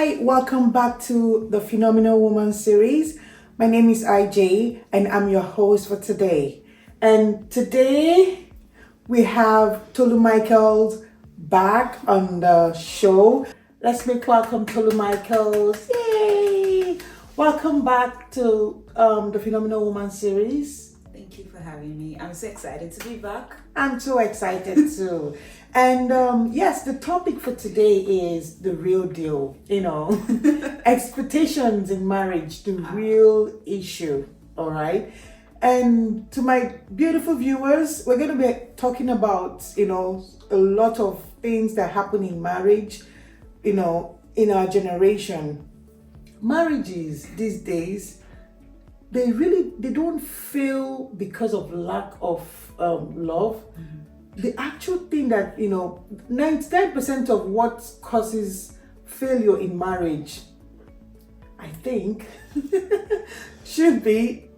Hi, welcome back to the Phenomenal Woman series. My name is IJ and I'm your host for today. And today we have Tolu Michaels back on the show. Let's make welcome Tolu Michaels. Yay! Welcome back to the Phenomenal Woman series. Thank you for having me. I'm so excited to be back. I'm so excited too. And yes, the topic for today is the real deal, expectations in marriage, the real issue, all right? And to my beautiful viewers, we're going to be talking about, a lot of things that happen in marriage, in our generation. Marriages these days, they don't fail because of lack of love. The actual thing that 99% of what causes failure in marriage, I think, should be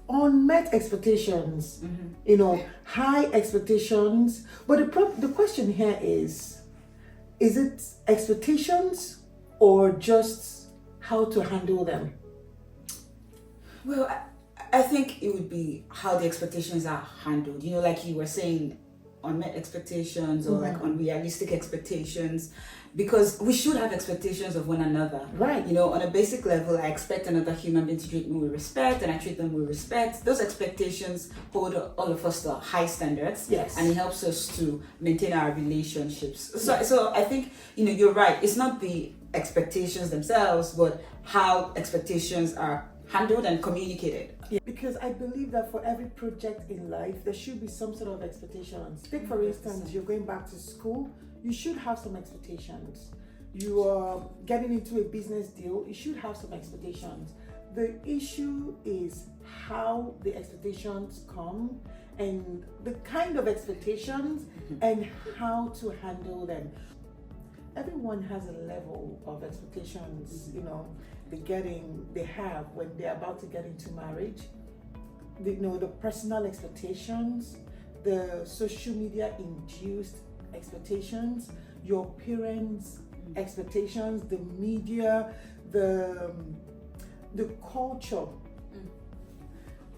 unmet expectations. High expectations. But the question here is it expectations or just how to handle them? Well, I think it would be how the expectations are handled. Like you were saying, unmet expectations or like unrealistic expectations, because we should have expectations of one another. Right. On a basic level, I expect another human being to treat me with respect and I treat them with respect. Those expectations hold all of us to high standards. Yes. And it helps us to maintain our relationships. So I think, you're right. It's not the expectations themselves, but how expectations are handled and communicated. Yeah, because I believe that for every project in life, there should be some sort of expectations. Take for instance, you're going back to school, you should have some expectations. You are getting into a business deal, you should have some expectations. The issue is how the expectations come and the kind of expectations and how to handle them. Everyone has a level of expectations, they have when they're about to get into marriage. The personal expectations, the social media induced expectations, your parents' expectations, the media, the culture,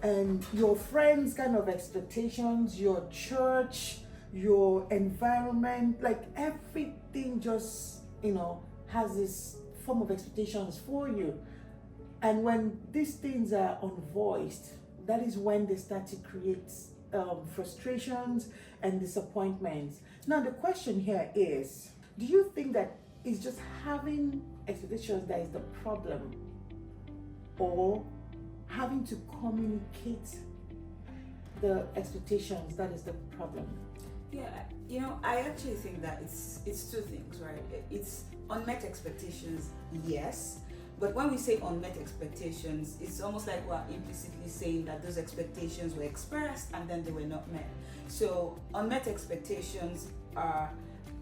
and your friends' kind of expectations, your church, your environment, like everything just has this form of expectations for you. And when these things are unvoiced, that is when they start to create frustrations and disappointments. Now the question here is, do you think that it's just having expectations that is the problem, or having to communicate the expectations that is the problem? Yeah, I actually think that it's two things, right? It's unmet expectations, yes. But when we say unmet expectations, it's almost like we're implicitly saying that those expectations were expressed and then they were not met. So unmet expectations are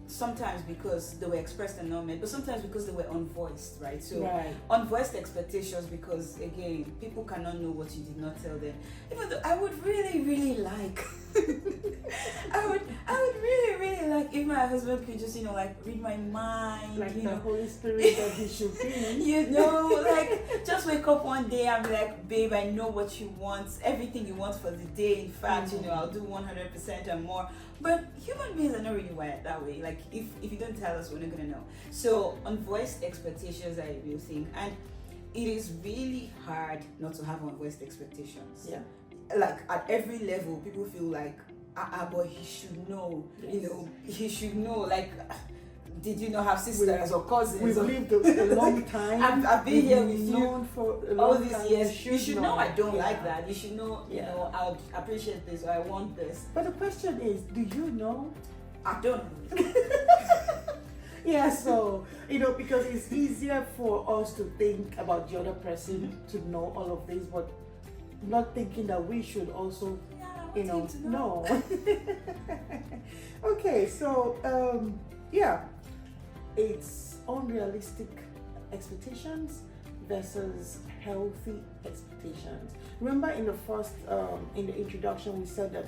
sometimes because they were expressed and not met, but sometimes because they were unvoiced, right? So unvoiced expectations because, again, people cannot know what you did not tell them. Even though I would really, really like I would really like if my husband could just, read my mind. Like the Holy Spirit that he should be. Like just wake up one day and be like, babe, I know what you want, everything you want for the day. In fact, I'll do 100% and more. But human beings are not really wired that way. Like if you don't tell us, we're not gonna know. So unvoiced expectations are a real thing, and it is really hard not to have unvoiced expectations. Yeah. Like at every level, people feel like, but he should know. Yes. He should know. Like, did you not have sisters or cousins? We've lived a long time. I've been here with you for a all long these time. years. You should know I don't Yeah. like that. You should know, I would appreciate this or I want this. But the question is, do you know? I don't know. Yeah, so, because it's easier for us to think about the other person to know all of this, but not thinking that we should also, know. Okay, so, it's unrealistic expectations versus healthy expectations. Remember in the first, in the introduction, we said that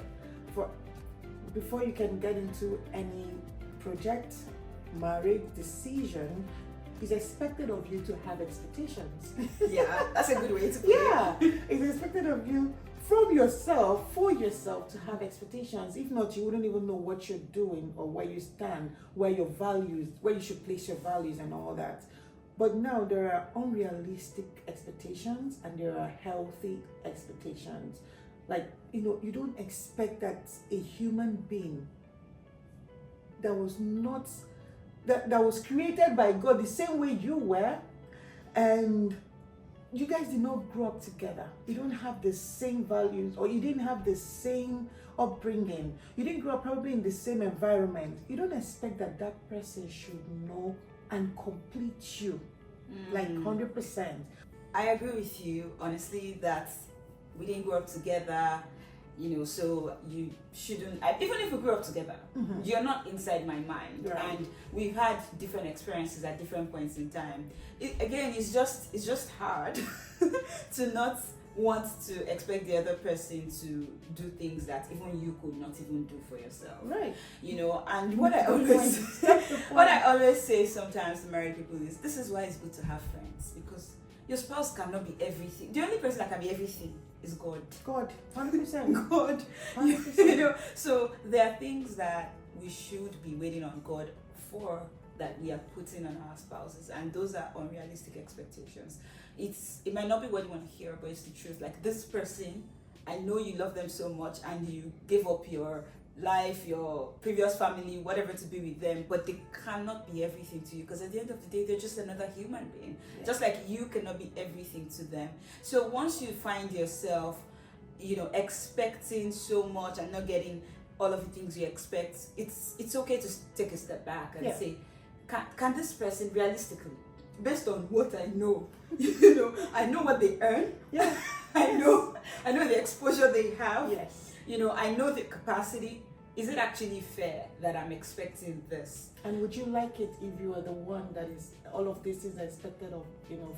before you can get into any project, marriage, decision, it's expected of you to have expectations. Yeah, that's a good way to put Yeah, it's expected of you from yourself, for yourself, to have expectations. If not, you wouldn't even know what you're doing or where you stand, where your values, where you should place your values and all that. But now there are unrealistic expectations and there are healthy expectations. Like, you don't expect that a human being that was not, that was created by God the same way you were, and you guys did not grow up together. You don't have the same values, or you didn't have the same upbringing. You didn't grow up probably in the same environment. You don't expect that that person should know and complete you like 100%. I agree with you, honestly, that we didn't grow up together, so you shouldn't, even if we grew up together, you're not inside my mind. Right. And we've had different experiences at different points in time. It's just hard to not want to expect the other person to do things that even you could not even do for yourself. Right. And what I always say sometimes to married people is, this is why it's good to have friends, because your spouse cannot be everything. The only person that can be everything is God. God, 100%. God. 100%. So there are things that we should be waiting on God for, that we are putting on our spouses, and those are unrealistic expectations. It might not be what you want to hear, but it's the truth. Like, this person, I know you love them so much and you gave up your life, your previous family, whatever, to be with them, but they cannot be everything to you, because at the end of the day, they're just another human being. Yeah. Just like you cannot be everything to them. So once you find yourself, expecting so much and not getting all of the things you expect, it's okay to take a step back and say, can this person realistically, based on what I know, I know what they earn. Yeah. I know the exposure they have. Yes. I know the capacity. Is it actually fair that I'm expecting this? And would you like it if you are the one that is, all of this is expected of,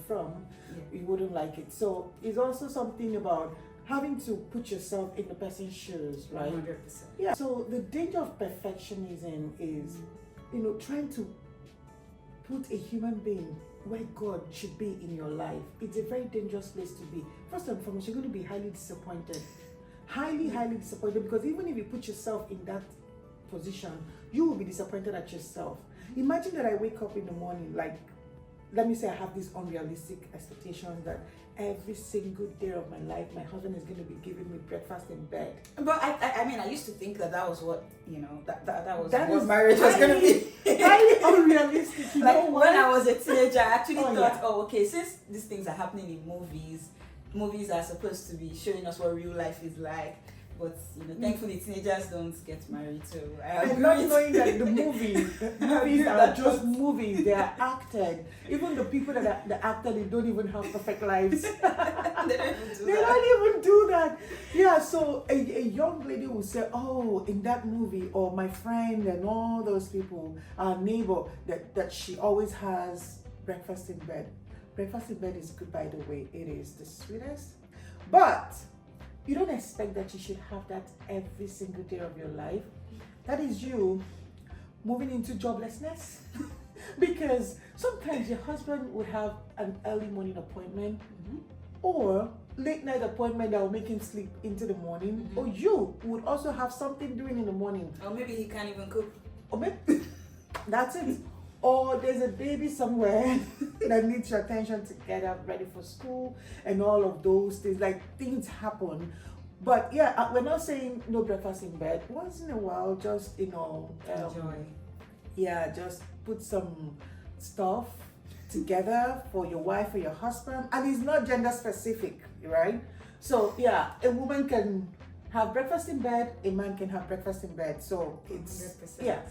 from? Yeah. You wouldn't like it. So it's also something about having to put yourself in the person's shoes, right? 100%. Yeah. So the danger of perfectionism is, trying to put a human being where God should be in your life. It's a very dangerous place to be. First and foremost, you're going to be highly disappointed. Highly disappointed, because even if you put yourself in that position, you will be disappointed at yourself. Imagine that I wake up in the morning, like, let me say I have these unrealistic expectations that every single day of my life, my husband is going to be giving me breakfast in bed. But I used to think that was what, that was what marriage was going to be. Highly unrealistic. Like, when I was a teenager, I actually thought, okay, since these things are happening in movies are supposed to be showing us what real life is like. But thankfully teenagers don't get married, so I agree. Not knowing that the movies are just movies, they are acted. Even the people that are the actor, they don't even have perfect lives. They don't even do that. Yeah, so a young lady will say, oh, in that movie, or my friend and all those people, our neighbor, that she always has breakfast in bed. Breakfast in bed is good, by the way. It is the sweetest. But you don't expect that you should have that every single day of your life. That is you moving into joblessness. Because sometimes your husband would have an early morning appointment, or late night appointment that will make him sleep into the morning, or you would also have something doing in the morning. Or maybe he can't even cook. Or maybe that's it. Or there's a baby somewhere that needs your attention to get up ready for school and all of those things. Like, things happen. But yeah, we're not saying no breakfast in bed. Once in a while, just, enjoy. Yeah, just put some stuff together for your wife or your husband. And it's not gender specific, right? So yeah, a woman can have breakfast in bed, a man can have breakfast in bed. So it's 100%.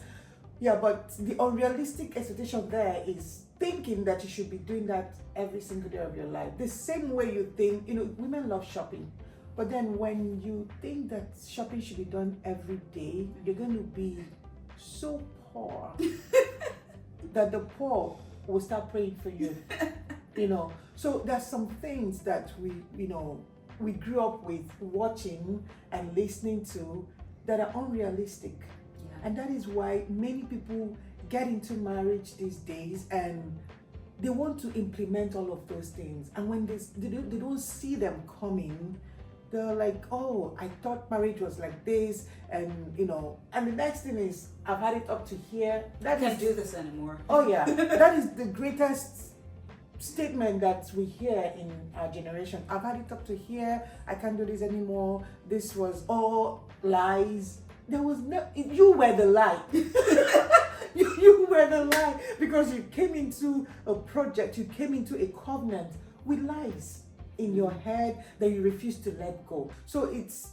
Yeah, but the unrealistic expectation there is thinking that you should be doing that every single day of your life. The same way you think, women love shopping. But then when you think that shopping should be done every day, you're going to be so poor that the poor will start praying for you. So there's some things that we grew up with watching and listening to that are unrealistic. And that is why many people get into marriage these days and they want to implement all of those things, and when they don't see them coming, they're like, oh, I thought marriage was like this, and and the next thing is, I've had it up to here. I can't do this anymore. Oh yeah, that is the greatest statement that we hear in our generation. I've had it up to here. I can't do this anymore. This was all lies. There was no. You were the lie. You were the lie, because you came into a project. You came into a covenant with lies in your head that you refuse to let go. So it's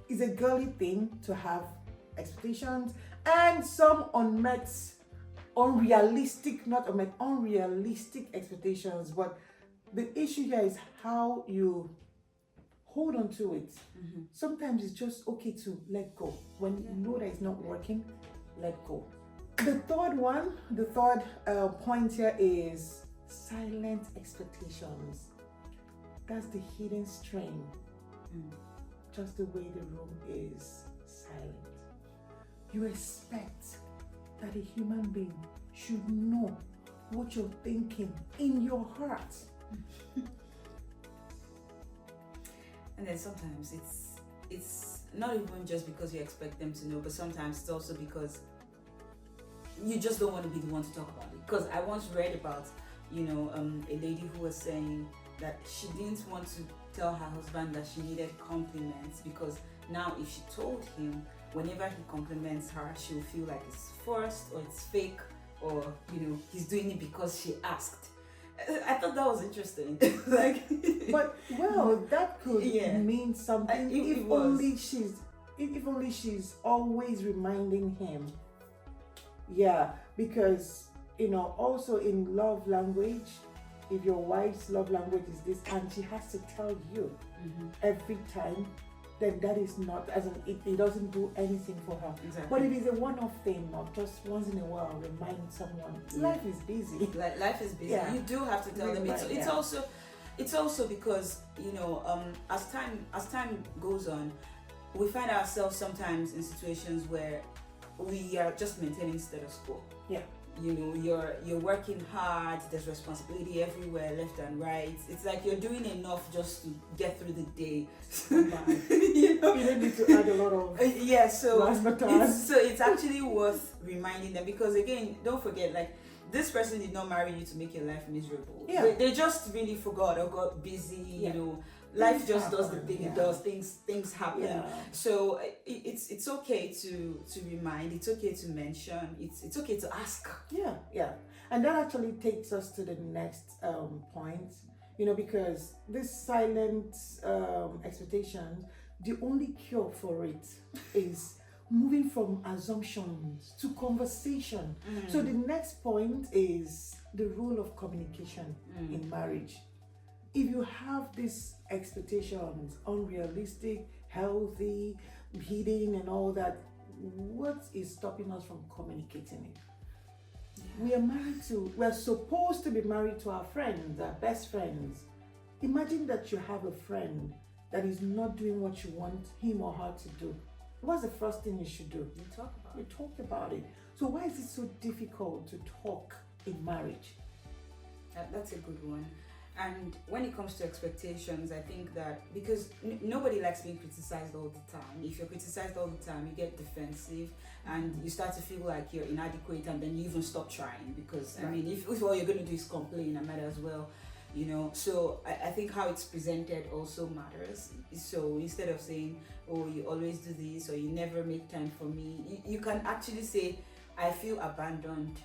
a girly thing to have expectations and some unrealistic expectations. But the issue here is how you hold on to it. Mm-hmm. Sometimes it's just okay to let go. When you know that it's not working, let go. The third point here is silent expectations. That's the hidden strain. Just the way the room is silent. You expect that a human being should know what you're thinking in your heart. And then sometimes it's not even just because you expect them to know, but sometimes it's also because you just don't want to be the one to talk about it. Because I once read about, a lady who was saying that she didn't want to tell her husband that she needed compliments, because now if she told him, whenever he compliments her, she'll feel like it's forced or it's fake, or he's doing it because she asked. I thought that was interesting. But that could mean something if only she's always reminding him. Yeah, because also in love language, if your wife's love language is this and she has to tell you every time, then that is not, it doesn't do anything for her. Exactly. But if it's a one-off thing, or just once in a while, remind someone. Life is busy. Life is busy. Yeah. You do have to tell them. It's also because as time goes on, we find ourselves sometimes in situations where we are just maintaining status quo. Yeah. You're working hard, there's responsibility everywhere, left and right. It's like you're doing enough just to get through the day. You don't need to add a lot of so it's actually worth reminding them, because again, don't forget, like, this person did not marry you to make your life miserable. Yeah. They just really forgot or got busy, life just does the thing it does. Things happen. Yeah. So it's okay to remind. It's okay to mention. It's okay to ask. Yeah. And that actually takes us to the next point. Because this silent expectations, the only cure for it is moving from assumptions to conversation. So the next point is the role of communication in marriage. If you have these expectations, unrealistic, healthy, hidden and all that, what is stopping us from communicating it? We are supposed to be married to our friends, our best friends. Imagine that you have a friend that is not doing what you want him or her to do. What's the first thing you should do? You talk about it. So why is it so difficult to talk in marriage? That's a good one. And when it comes to expectations, I think that because nobody likes being criticized all the time. If you're criticized all the time, you get defensive and you start to feel like you're inadequate, and then you even stop trying, because I mean, if all you're going to do is complain, I might as well, So I think how it's presented also matters. So instead of saying, oh, you always do this, or you never make time for me, you can actually say, I feel abandoned,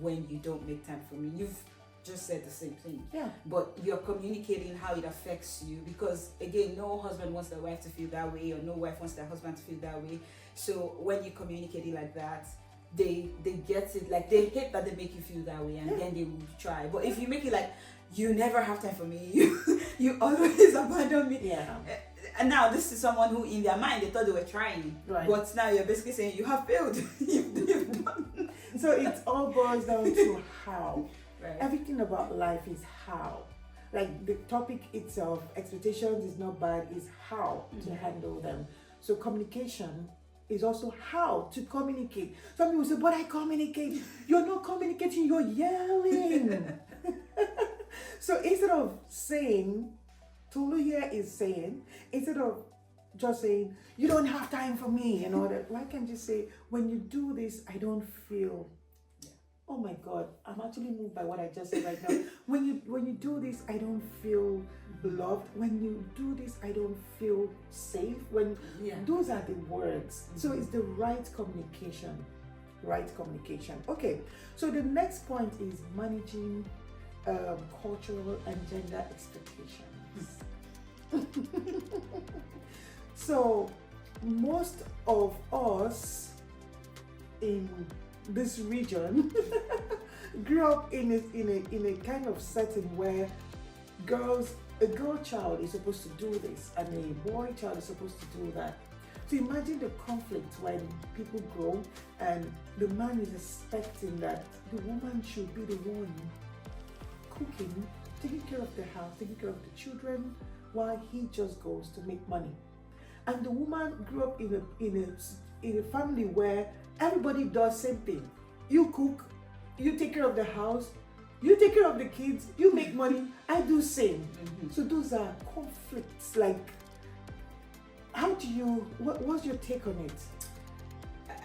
when you don't make time for me. You've just said the same thing, but you're communicating how it affects you, because again, no husband wants their wife to feel that way, or no wife wants their husband to feel that way. So when you communicate it like that, they get it, like they hate that they make you feel that way, and then they will try. But if you make it like, you never have time for me, you always abandon me, and now this is someone who in their mind they thought they were trying, but now you're basically saying you have failed. you've done. So it all boils down to how. Everything about life is how. Like, the topic itself, expectations is not bad, is how to handle them. So communication is also how to communicate. Some people say, but I communicate. You're not communicating, you're yelling. So instead of saying, Tolu here is saying, instead of just saying, you don't have time for me and all that, why can't you say, when you do this, I don't feel, oh my God, I'm actually moved by what I just said right now. When you do this, I don't feel loved. When you do this, I don't feel safe. Those are the words. So it's the right communication. Right communication. Okay, so the next point is managing cultural and gender expectations. So most of us in this region grew up in a kind of setting where a girl child is supposed to do this and a boy child is supposed to do that. So imagine the conflict when people grow and the man is expecting that the woman should be the one cooking, taking care of the house, taking care of the children, while he just goes to make money. And the woman grew up in a family where everybody does same thing. You cook, you take care of the house, you take care of the kids, you make money, I do same. So those are conflicts. Like, how do you, what's your take on it?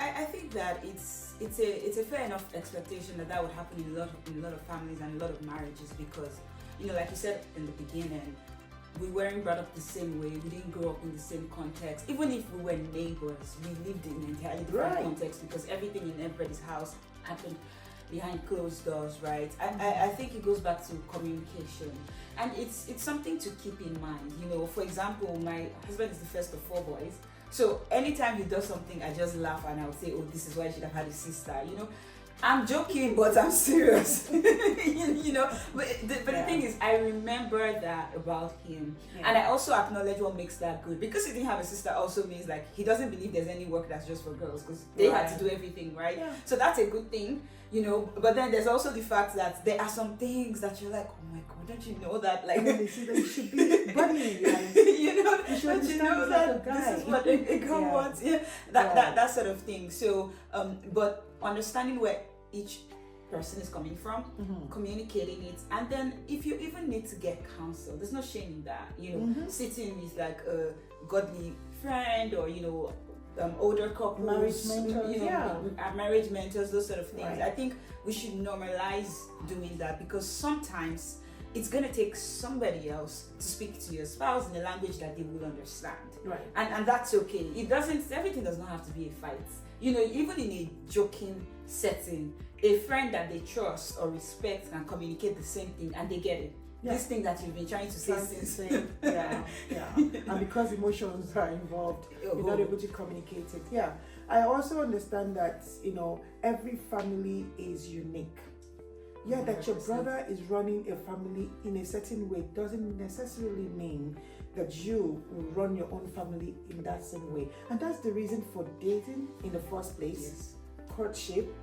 I think that it's a fair enough expectation that would happen in a lot of families and a lot of marriages, because, you know, like you said in the beginning, we weren't brought up the same way, we didn't grow up in the same context. Even if we were neighbors, we lived in an entirely different context, because everything in everybody's house happened behind closed doors, right? I think it goes back to communication, and it's something to keep in mind. You know, for example, my husband is the first of 4 boys, so anytime he does something, I just laugh and I'll say, oh, this is why I should have had a sister, you know. I'm joking, but I'm serious. you know, but the thing is, I remember that about him, and I also acknowledge what makes that good, because he didn't have a sister also means like he doesn't believe there's any work that's just for girls, because they had to do everything, right? So that's a good thing, you know. But then there's also the fact that there are some things that you're like, oh my God, don't you know that, like, they see that you should be buddy, like, you know, don't you know that this is what a girl wants, that sort of thing. So but understanding where each person is coming from, communicating it, and then if you even need to get counsel, there's no shame in that, you know. Sitting with like a godly friend, or, you know, older couples, marriage mentors, you know, marriage mentors, those sort of things. Right. I think we should normalize doing that, because sometimes it's going to take somebody else to speak to your spouse in a language that they will understand. Right. And that's okay. Everything does not have to be a fight. You know, even in a joking setting, a friend that they trust or respect can communicate the same thing and they get it. This thing that you've been trying to say since. And because emotions are involved, you're not able to communicate it. Yeah. I also understand that, you know, every family is unique. Yeah, that your brother is running a family in a certain way doesn't necessarily mean that you will run your own family in that same way. And that's the reason for dating in the first place, courtship.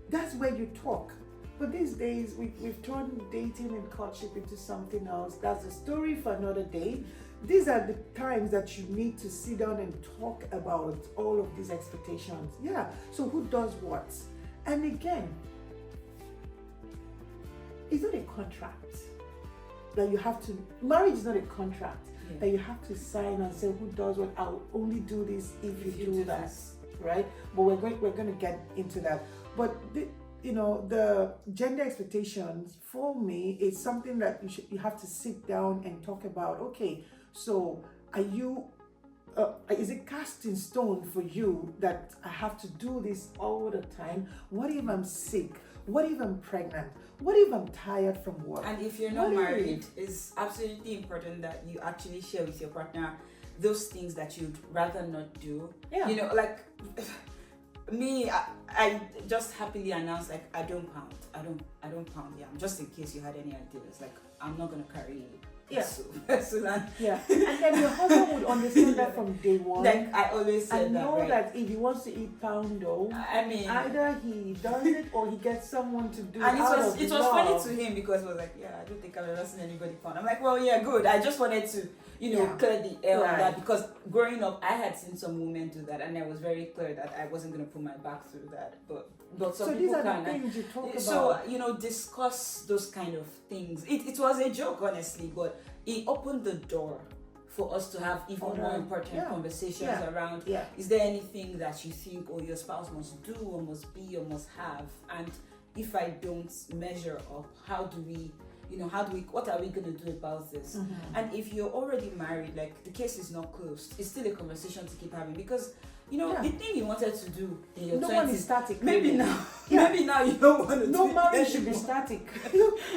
That's where you talk. But these days, we've turned dating and courtship into something else. That's a story for another day. These are the times that you need to sit down and talk about all of these expectations. Yeah, so who does what? And again, it's not a contract that you have to, marriage is not a contract that you have to sign and say who does what. I'll only do this if you do that, right? But we're going to get into that. But you know, the gender expectations for me is something that you have to sit down and talk about. Okay, so are you is it cast in stone for you that I have to do this all the time? What if I'm sick? What if I'm pregnant? What if I'm tired from work? And if you're not married, it's absolutely important that you actually share with your partner those things that you'd rather not do. You know, like me, I just happily announced, like, I don't pound. Just in case you had any ideas, like, I'm not gonna carry Yeah. So and Yeah. And then your husband would understand that from day one. like I always said and that, know right? that if he wants to eat pound dough, I mean, either he does it or he gets someone to do it. and out of it was love. funny to him because he was like, yeah, I don't think I've ever seen anybody pound. I'm like, well, yeah, good. I just wanted to, clear the air on that, because growing up, I had seen some women do that, and I was very clear that I wasn't going to put my back through that. But some So people these are can. the things you talk about. So, discuss those kind of things. It was a joke, honestly, but it opened the door for us to have even more important conversations around, is there anything that you think, your spouse must do or must be or must have? And if I don't measure up, how do we, what are we going to do about this? Mm-hmm. And if you're already married, like, the case is not closed, it's still a conversation to keep having, because the thing you wanted to do in your 20s, one is static. maybe now you don't want to do No it marriage should be anymore. static.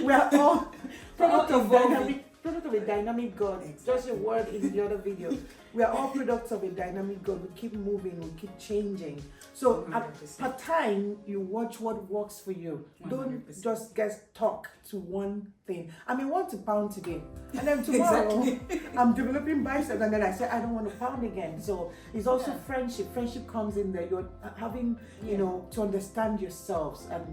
We are all product of evolving. product of a dynamic God. Exactly. Just a word in the other video. We are all products of a dynamic God. We keep moving, we keep changing. So at 100%. per time, you watch what works for you. Don't 100%. just get stuck to one thing. I mean, want to pound today, and then tomorrow I'm developing biceps, and then I say I don't want to pound again. So it's also friendship. Friendship comes in there. You're having, to understand yourselves, and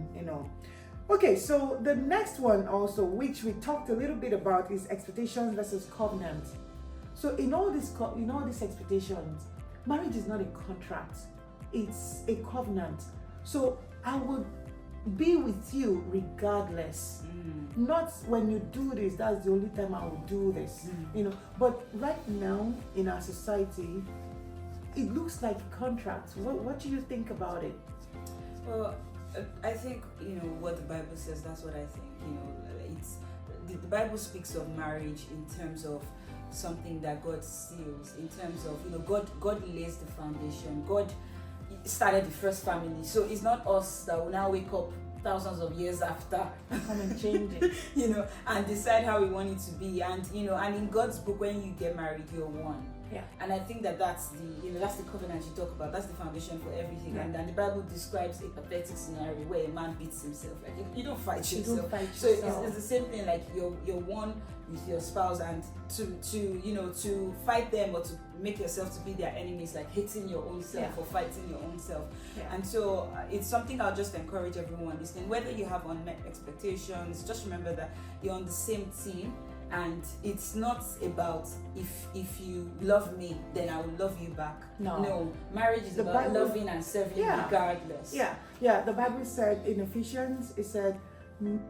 Okay, so the next one also, which we talked a little bit about, is expectations versus covenant. So in all these expectations, marriage is not a contract; it's a covenant. So I would be with you regardless. Not when you do this, that's the only time I will do this. But right now in our society, it looks like a contract. What do you think about it? Well, I think what the Bible says. That's what I think. It's the Bible speaks of marriage in terms of something that God seals. In terms of God lays the foundation. God started the first family, so it's not us that will now wake up thousands of years after Come and change it. and decide how we want it to be. And and in God's book, when you get married, you're one. Yeah. And I think that's the covenant you talk about. That's the foundation for everything. Yeah. And then the Bible describes a pathetic scenario where a man beats himself. Like you don't fight You yourself. don't fight So yourself. it's the same thing. Like you're one with your spouse, and to fight them or to make yourself to be their enemies, like hating your own self or fighting your own self. Yeah. And so it's something I'll just encourage everyone listening. Whether you have unmet expectations, just remember that you're on the same team. And it's not about if you love me, then I will love you back. No, marriage is about Bible, loving and serving regardless. Yeah. The Bible said in Ephesians, it said,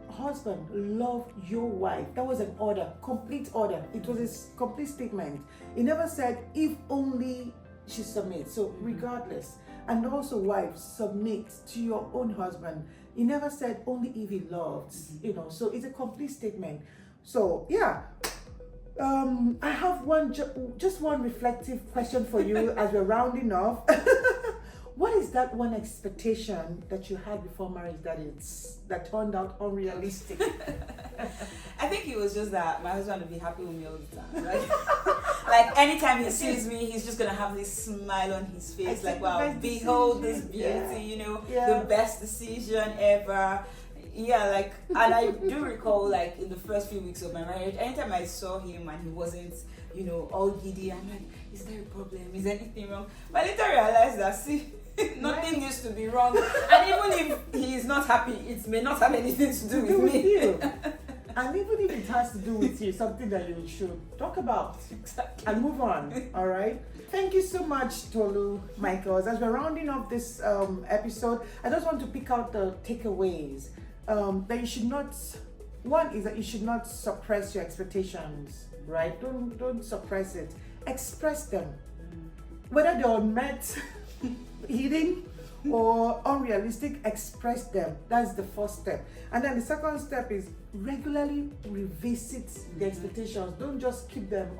husband, love your wife. That was an order, complete order. It was a complete statement. It never said if only she submits. So regardless. And also, wives, submit to your own husband. It never said only if he loved. So it's a complete statement. So I have just one reflective question for you as we're rounding off. What is that one expectation that you had before marriage that turned out unrealistic? I think it was just that my husband would be happy with me all the time. Like anytime he sees me, he's just gonna have this smile on his face, like, wow, behold this beauty, the best decision ever. And I do recall, like, in the first few weeks of my marriage, anytime I saw him and he wasn't, all giddy, I'm like, is there a problem? Is anything wrong? But later I realized that, see, nothing used to be wrong. And even if he is not happy, it may not have anything to do with me. You. And even if it has to do with you, something that you should talk about and move on. All right. Thank you so much, Tolu, Michaels. As we're rounding off this episode, I just want to pick out the takeaways. That you should not. One is that you should not suppress your expectations. Right? Don't suppress it. Express them. Whether they're unmet, hidden, or unrealistic, express them. That's the first step. And then the second step is regularly revisit the expectations. Don't just keep them,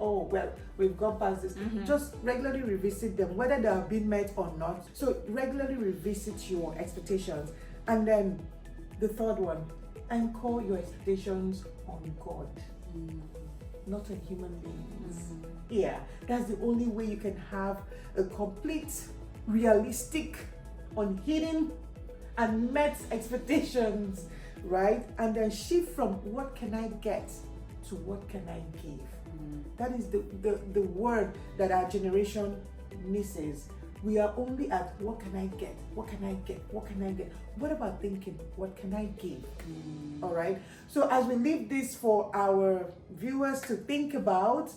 we've gone past this. Just regularly revisit them, whether they have been met or not. So regularly revisit your expectations. And then the third one, anchor your expectations on God, not on human beings. Yeah, that's the only way you can have a complete, realistic, unhidden, and met expectations, right? And then shift from what can I get to what can I give. That is the word that our generation misses. We are only at what can I get? What can I get? What can I get? What about thinking, what can I give? All right. So as we leave this for our viewers to think about,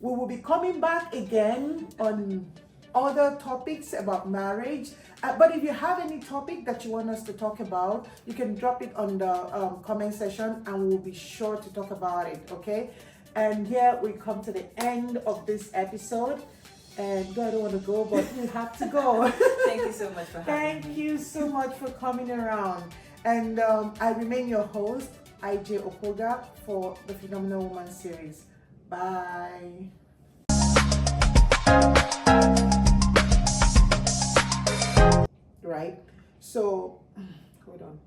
we will be coming back again on other topics about marriage. But if you have any topic that you want us to talk about, you can drop it on the comment section and we'll be sure to talk about it, okay? And here we come to the end of this episode. And I don't want to go, but we have to go. Thank you so much for having me. Thank you so much for coming around. And I remain your host, IJ Opogah, for the Phenomenal Woman series. Bye. Right? So, hold on.